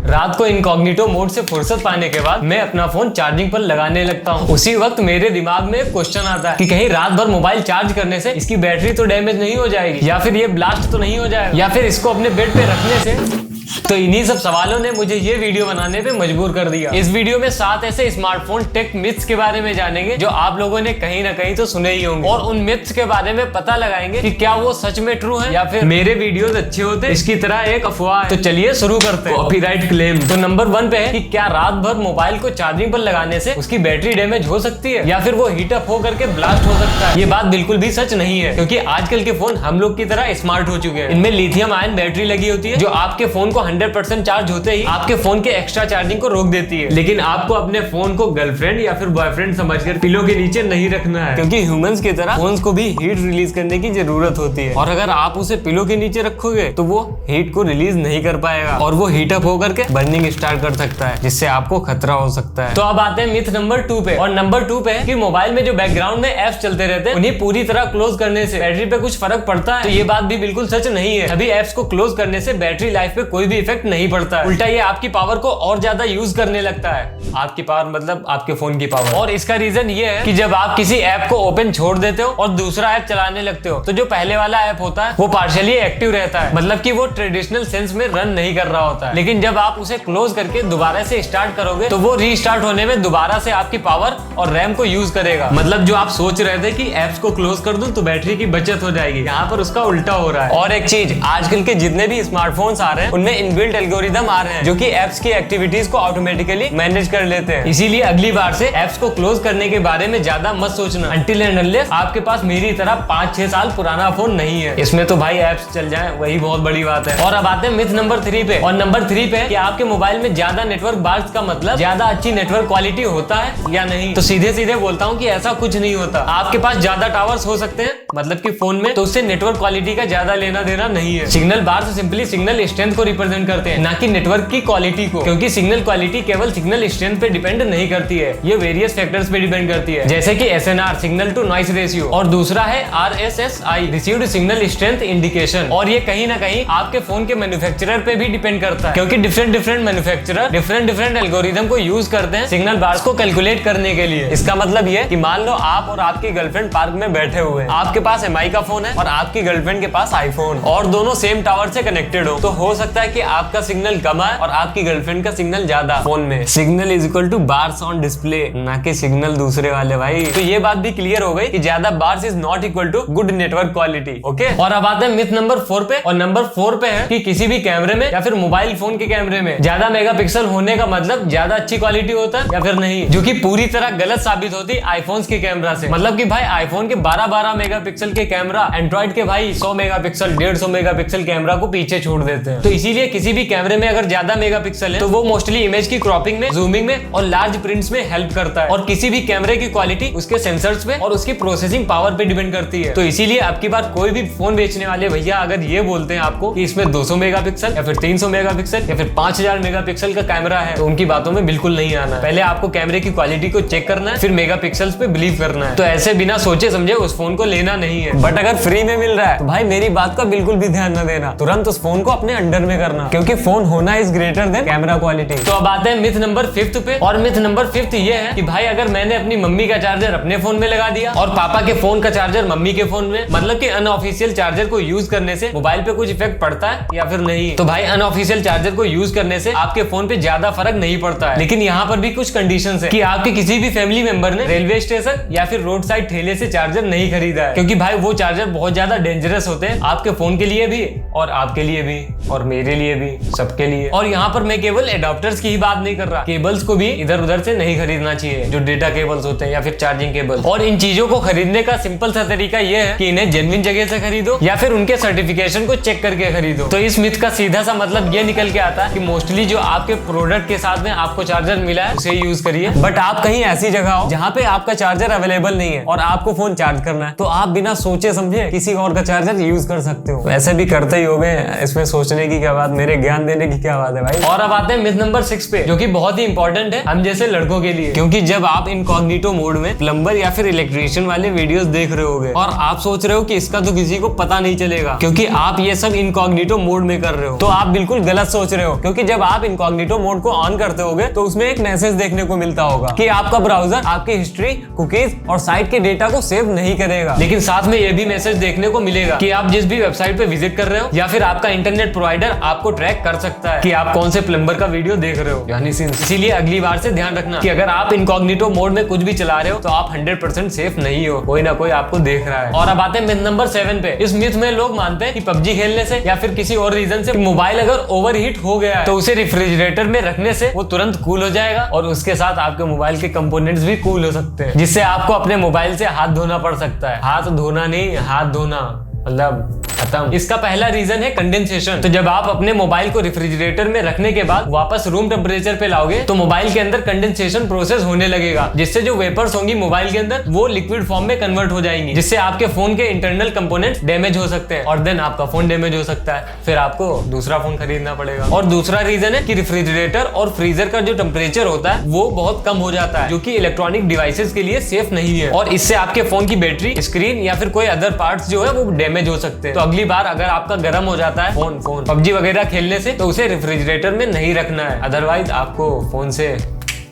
रात को incognito mode से फुर्सत पाने के बाद मैं अपना फोन चार्जिंग पर लगाने लगता हूँ। उसी वक्त मेरे दिमाग में एक क्वेश्चन आता है कि कहीं रात भर मोबाइल चार्ज करने से इसकी बैटरी तो डैमेज नहीं हो जाएगी, या फिर ये ब्लास्ट तो नहीं हो जाएगा, या फिर इसको अपने बेड पे रखने से। तो इन्हीं सब सवालों ने मुझे ये वीडियो बनाने पे मजबूर कर दिया। इस वीडियो में 7 ऐसे स्मार्टफोन टेक मिथ्स के बारे में जानेंगे जो आप लोगों ने कहीं ना कहीं तो सुने ही होंगे, और उन मिथ्स के बारे में पता लगाएंगे कि क्या वो सच में ट्रू है या फिर मेरे वीडियोस अच्छे होते इसकी तरह एक अफवाह है। तो चलिए शुरू करते हैं। Copyright claim. तो नंबर 1 पे है कि क्या रात भर मोबाइल को चार्जिंग पर लगाने से उसकी बैटरी डैमेज हो सकती है या फिर वो हीटअप हो करके ब्लास्ट हो सकता है। ये बात बिल्कुल भी सच नहीं है, क्योंकि आजकल के फोन हम लोग की तरह स्मार्ट हो चुके हैं। इनमें लिथियम आयन बैटरी लगी होती है जो आपके फोन को 100% चार्ज होते ही आपके फोन के एक्स्ट्रा चार्जिंग को रोक देती है। लेकिन आपको अपने फोन को गर्लफ्रेंड या फिर बॉयफ्रेंड समझकर पिलो के नीचे नहीं रखना है, क्योंकि ह्यूमंस की तरह फोन्स को भी हीट रिलीज करने की जरूरत होती है, और अगर आप उसे पिलो के नीचे रखोगे तो वो हीट को रिलीज नहीं कर पाएगा और वो हीट अप होकर के बर्निंग स्टार्ट कर सकता है, जिससे आपको खतरा हो सकता है। तो अब आते हैं मिथ नंबर 2 पे, और नंबर 2 पे है कि मोबाइल में जो बैकग्राउंड में एप्स चलते रहते हैं उन्हें पूरी तरह क्लोज करने से बैटरी पे कुछ फर्क पड़ता है। तो ये बात भी बिल्कुल सच नहीं है। सभी एप्स को क्लोज करने से बैटरी लाइफ पे कोई भी इफेक्ट नहीं पड़ता है, उल्टा ये आपकी पावर को और ज्यादा यूज करने लगता है। आपकी पावर मतलब आपके फोन की पावर। और इसका रीजन ये है कि जब आप किसी ऐप को ओपन छोड़ देते हो और दूसरा ऐप चलाने लगते हो तो जो पहले वाला ऐप होता है वो पार्शियली एक्टिव रहता है, मतलब कि वो ट्रेडिशनल सेंस में रन नहीं कर रहा होता है। लेकिन जब आप उसे क्लोज करके दोबारा से स्टार्ट करोगे तो वो रीस्टार्ट होने में दोबारा से आपकी पावर और रैम को यूज करेगा। मतलब जो आप सोच रहे थे कि एप्स को क्लोज कर दूं तो बैटरी की बचत हो जाएगी, यहाँ पर उसका उल्टा हो रहा है। और एक चीज, आजकल के जितने भी स्मार्टफोन्स आ रहे हैं उनमें इनबिल्ट एल्गोरिदम आ रहे हैं जो कि एप्स की एक्टिविटीज को ऑटोमेटिकली मैनेज कर लेते हैं। इसीलिए अगली बार से एप्स को क्लोज करने के बारे में ज्यादा मत सोचना अनटिल एंड अनलेस आपके पास मेरी तरह 5-6 साल पुराना फोन नहीं है। इसमें तो भाई एप्स चल जाए वही बहुत बड़ी बात है। और अब आते हैं मिथ नंबर 3 पे, और नंबर 3 पे कि आपके मोबाइल में ज्यादा नेटवर्क बार्स का मतलब ज्यादा अच्छी नेटवर्क क्वालिटी होता है या नहीं। तो सीधे सीधे बोलता हूँ कि ऐसा कुछ नहीं होता। आपके पास ज्यादा टावर्स हो सकते हैं मतलब कि फोन में, तो उससे नेटवर्क क्वालिटी का ज्यादा लेना देना नहीं है। Signal bars simply signal strength को रिप्रेजेंट करते हैं, ना कि नेटवर्क की क्वालिटी को, क्योंकि सिग्नल क्वालिटी केवल सिग्नल स्ट्रेंथ पे डिपेंड नहीं करती है, ये वेरियस फैक्टर्स पे डिपेंड करती है, जैसे कि SNR signal to noise ratio, और दूसरा है RSSI received signal strength indication. और ये कहीं ना कहीं आपके फोन के मैन्युफैक्चरर पे भी डिपेंड करता है, क्योंकि डिफरेंट मैन्युफैक्चरर डिफरेंट एल्गोरिदम को यूज करते हैं सिग्नल बार्स को कैलकुलेट करने के लिए। इसका मतलब ये कि मान लो आप और आपकी गर्लफ्रेंड पार्क में बैठे हुए हैं, आपके पास MI का फोन है और आपकी गर्लफ्रेंड के पास आईफोन, और दोनों सेम टावर से कनेक्टेड हो, तो हो सकता है कि आपका सिग्नल कम है और आपकी गर्लफ्रेंड का सिग्नल ज्यादा। फोन में signal is equal two bars on display, ना कि सिग्नल दूसरे वाले भाई। तो ये बात भी क्लियर हो गई कि ज्यादा bars is not equal to good network quality. Okay, और अब आते हैं मिथ नंबर 4 पे, और नंबर 4 पे है कि किसी भी कैमरे में या फिर मोबाइल फोन के कैमरे में ज्यादा मेगापिक्सल होने का मतलब ज्यादा अच्छी क्वालिटी होता है या फिर नहीं, जो कि पूरी तरह गलत साबित होती है आईफोन्स के कैमरा से। मतलब कि भाई आईफोन के 12 मेगापिक्सल के कैमरा एंड्रॉइड के भाई 100 मेगापिक्सल 150 मेगापिक्सल कैमरा को पीछे छोड़ देते हैं। तो इसीलिए किसी भी कैमरे में अगर ज्यादा मेगापिक्सल है तो वो मोस्टली इमेज की क्रॉपिंग में, जूमिंग में और लार्ज प्रिंट्स में हेल्प करता है। और किसी भी कैमरे की क्वालिटी उसके सेंसर्स पे और उसकी प्रोसेसिंग पावर पे डिपेंड करती है। तो इसीलिए आपकी बात कोई भी फोन बेचने वाले भैया अगर ये बोलते हैं आपको कि इसमें 200 मेगापिक्सल या फिर 300 मेगापिक्सल या फिर 5000 मेगापिक्सल का कैमरा है, तो उनकी बातों में बिल्कुल नहीं आना है। पहले आपको कैमरे की क्वालिटी को चेक करना है, फिर मेगापिक्सल्स पे बिलीव करना है। तो ऐसे बिना सोचे समझे उस फोन को लेना नहीं है। बट अगर फ्री में मिल रहा है तो भाई मेरी बात का बिल्कुल भी ध्यान न देना, तुरंत उस फोन को अपने अंडर में करना, क्योंकि फोन होना is greater than camera quality. तो अब आते हैं मिथ नंबर 5 पे, और मिथ नंबर 5 ये है कि भाई अगर मैंने अपनी मम्मी का चार्जर अपने फोन में लगा दिया और पापा के फोन का चार्जर मम्मी के फोन में, मतलब कि अनऑफिशियल चार्जर को यूज करने से मोबाइल पे कुछ इफेक्ट पड़ता है या फिर नहीं। तो भाई अनऑफिशियल चार्जर को यूज करने से आपके फोन पे ज्यादा फर्क नहीं पड़ता है, लेकिन यहाँ पर भी कुछ कंडीशंस है कि आपके किसी भी फैमिली मेंबर ने रेलवे स्टेशन या फिर रोड साइड ठेले से चार्जर नहीं खरीदा है, क्योंकि भाई वो चार्जर बहुत ज्यादा डेंजरस होते हैं आपके फोन के लिए भी और आपके लिए भी और मेरे लिए भी, सबके लिए। और यहाँ पर मैं केवल एडाप्टर्स की ही बात नहीं कर रहा, केबल्स को भी इधर उधर से नहीं खरीदना चाहिए, जो डेटा केबल्स होते हैं या फिर चार्जिंग केबल। और इन चीजों को खरीदने का सिंपल सा तरीका ये है कि इन्हें जेन्युइन जगह से खरीदो या फिर उनके सर्टिफिकेशन को चेक करके खरीदो। तो इस मिथ का सीधा सा मतलब ये निकल के आता है कि मोस्टली जो आपके प्रोडक्ट के साथ में आपको चार्जर मिला है उसे यूज करिए। बट आप कहीं ऐसी जगह हो जहाँ पे आपका चार्जर अवेलेबल नहीं है और आपको फोन चार्ज करना है, तो आप बिना सोचे समझे किसी और का चार्जर यूज कर सकते हो। वैसे भी करते ही हो गए, इसमें सोचने की क्या बात, मेरे ज्ञान देने की क्या बात है भाई। और अब आते हैं मिथ नंबर 6 पे, जो कि बहुत ही इंपॉर्टेंट है हम जैसे लड़कों के लिए, क्योंकि जब आप इनकॉग्निटो मोड में प्लम्बर या फिर इलेक्ट्रिशियन वाले वीडियोस देख रहे होगे और आप सोच रहे हो कि इसका तो किसी को पता नहीं चलेगा क्योंकि आप ये सब इनकॉग्निटो मोड में कर रहे हो, तो आप बिल्कुल गलत सोच रहे हो। क्योंकि जब आप इनकॉग्निटो मोड को ऑन करते होगे तो उसमें एक मैसेज देखने को मिलता होगा कि आपका ब्राउजर आपकी हिस्ट्री, कुकीज और साइट के डेटा को सेव नहीं करेगा। लेकिन साथ में ये भी मैसेज देखने को मिलेगा कि आप जिस भी वेबसाइट पे विजिट कर रहे हो या फिर आपका इंटरनेट प्रोवाइडर आपको ट्रैक कर सकता है कि आप कौन से प्लम्बर का वीडियो देख रहे हो, यानी इसीलिए अगली बार से ध्यान रखना कि अगर आप इनकॉग्निटो मोड में कुछ भी चला रहे हो तो आप 100% सेफ नहीं हो, कोई ना कोई आपको देख रहा है। और अब आते हैं मिथ नंबर 7 पे। इस मिथ में लोग मानते हैं कि पबजी खेलने से या फिर किसी और रीजन से मोबाइल अगर ओवरहीट हो गया है तो उसे रेफ्रिजरेटर में रखने से वो तुरंत कूल हो जाएगा और उसके साथ आपके मोबाइल के कंपोनेंट्स भी कूल हो सकते हैं, जिससे आपको अपने मोबाइल से हाथ धोना पड़ सकता है। हाथ धोना नहीं, हाथ धोना मतलब खत्म। इसका पहला रीजन है कंडेंसेशन। तो जब आप अपने मोबाइल को रेफ्रिजरेटर में रखने के बाद वापस रूम टेम्परेचर पे लाओगे तो मोबाइल के अंदर कंडेंसेशन प्रोसेस होने लगेगा, जिससे जो वेपर्स होंगी मोबाइल के अंदर वो लिक्विड फॉर्म में कन्वर्ट हो जाएंगी, जिससे आपके फोन के इंटरनल कंपोनेंट्स डैमेज हो सकते हैं और देन आपका फोन डैमेज हो सकता है, फिर आपको दूसरा फोन खरीदना पड़ेगा। और दूसरा रीजन है कि रेफ्रिजरेटर और फ्रीजर का जो टेम्परेचर होता है वो बहुत कम हो जाता है, जो कि इलेक्ट्रॉनिक डिवाइसेस के लिए सेफ नहीं है और इससे आपके फोन की बैटरी, स्क्रीन या फिर कोई अदर पार्ट्स जो है वो डैमेज हो सकते हैं। तो अगली बार अगर आपका गर्म हो जाता है फोन पबजी वगैरह खेलने से तो उसे रेफ्रिजरेटर में नहीं रखना है, अदरवाइज आपको फोन से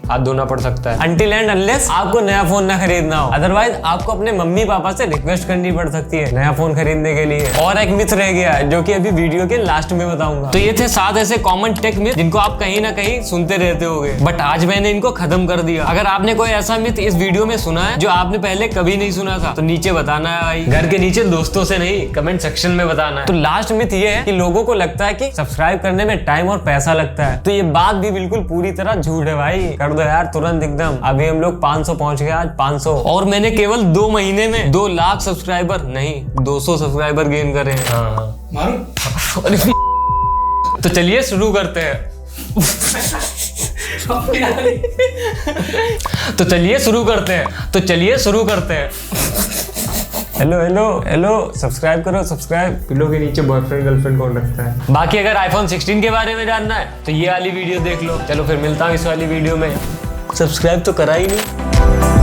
हाथ धोना पड़ सकता है। अनटिल एंड अनलेस आपको नया फोन ना खरीदना हो, अदरवाइज आपको अपने मम्मी पापा से रिक्वेस्ट करनी पड़ सकती है नया फोन खरीदने के लिए। और एक मिथ रह गया है जो कि अभी वीडियो के लास्ट में बताऊंगा। तो ये थे 7 ऐसे कॉमन टेक मिथ जिनको आप कहीं ना कहीं सुनते रहते होगे, बट आज मैंने इनको खत्म कर दिया। अगर आपने कोई ऐसा मिथ इस वीडियो में सुना है जो आपने पहले कभी नहीं सुना था तो नीचे बताना है भाई, घर के नीचे, दोस्तों से नहीं, कमेंट सेक्शन में बताना है। तो लास्ट मिथ ये है कि लोगों को लगता है कि सब्सक्राइब करने में टाइम और पैसा लगता है, तो ये बात भी बिल्कुल पूरी तरह झूठ है भाई। कर दो यार तुरंत एकदम। अभी हम लोग 500 पहुंच गए, आज 500, और मैंने केवल 2 महीने में 2 लाख सब्सक्राइबर नहीं 200 सब्सक्राइबर गेन करे हैं। तो चलिए शुरू करते हैं। तो चलिए शुरू करते हैं। हेलो सब्सक्राइब करो, सब्सक्राइब। पिलो के नीचे बॉयफ्रेंड गर्लफ्रेंड कौन रखता है? बाकी अगर आईफोन 16 के बारे में जानना है तो ये वाली वीडियो देख लो। चलो फिर मिलता हूँ इस वाली वीडियो में। सब्सक्राइब तो करा ही नहीं।